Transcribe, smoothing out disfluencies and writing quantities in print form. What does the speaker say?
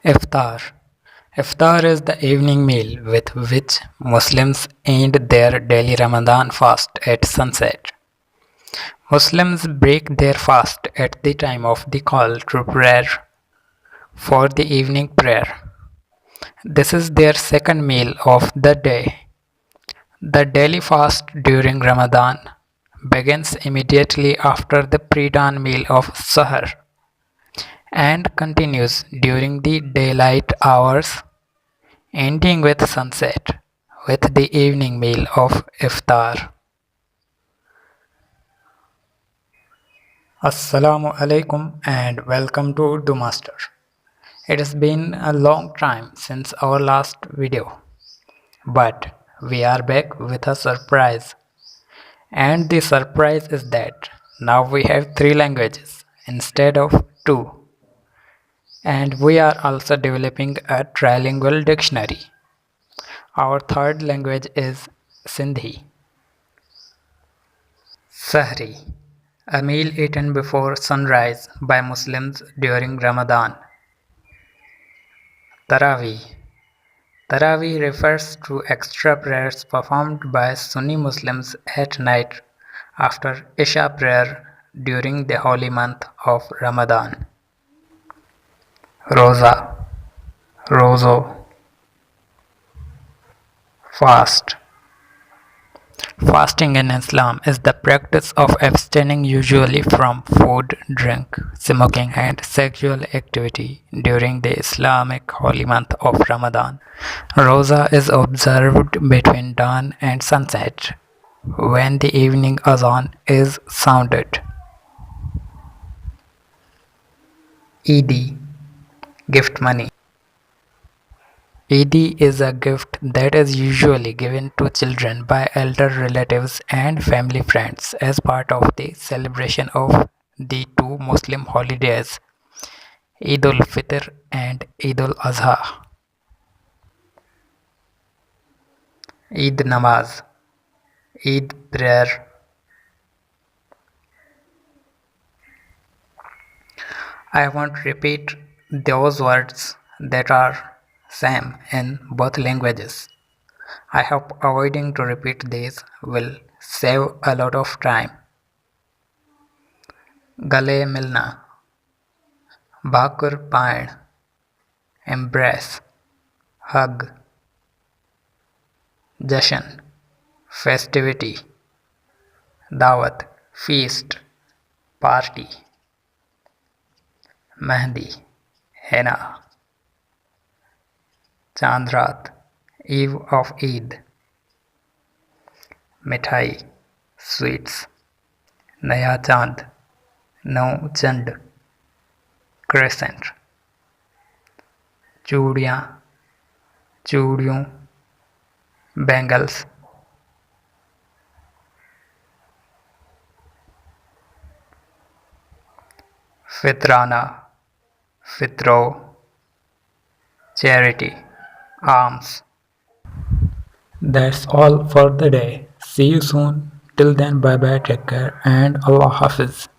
Iftar. Iftar is the evening meal with which Muslims end their daily Ramadan fast at sunset. Muslims break their fast at the time of the call to prayer for the evening prayer. This is their second meal of the day. The daily fast during Ramadan begins immediately after the pre-dawn meal of Suhur and continues during the daylight hours, ending with sunset with the evening meal of Iftar. Assalamu alaikum and welcome to Urdumaster. It has been a long time since our last video, but we are back with a surprise. And the surprise is that now we have 3 languages instead of 2. And we are also developing a trilingual dictionary. Our third language is Sindhi. Sahri, a meal eaten before sunrise by Muslims during Ramadan. Taraweeh. Taraweeh refers to extra prayers performed by Sunni Muslims at night after Isha prayer during the holy month of Ramadan. Roza, Rozo, Fast. Fasting in Islam is the practice of abstaining usually from food, drink, smoking and sexual activity during the Islamic holy month of Ramadan. Roza is observed between dawn and sunset when the evening azan is sounded. Eid, gift money. Eid is a gift that is usually given to children by elder relatives and family friends as part of the celebration of the two Muslim holidays, Eid al-Fitr and Eid al-Adha. Eid Namaz, Eid prayer. I won't repeat those words that are same in both languages. I hope avoiding to repeat these will save a lot of time. Gale milna, bhakur pain, embrace, hug, jashan, festivity, dawat, feast, party, mehndi, henna, Chand Raat, Eve of Eid, Mithai, sweets, Naya Chand, No Chand, crescent, Chudiyaan, Chudiyun, bangles, Fitrana, Fitro, charity, alms. That's all for the day. See you soon. Till then, bye bye, take care, and Allah Hafiz.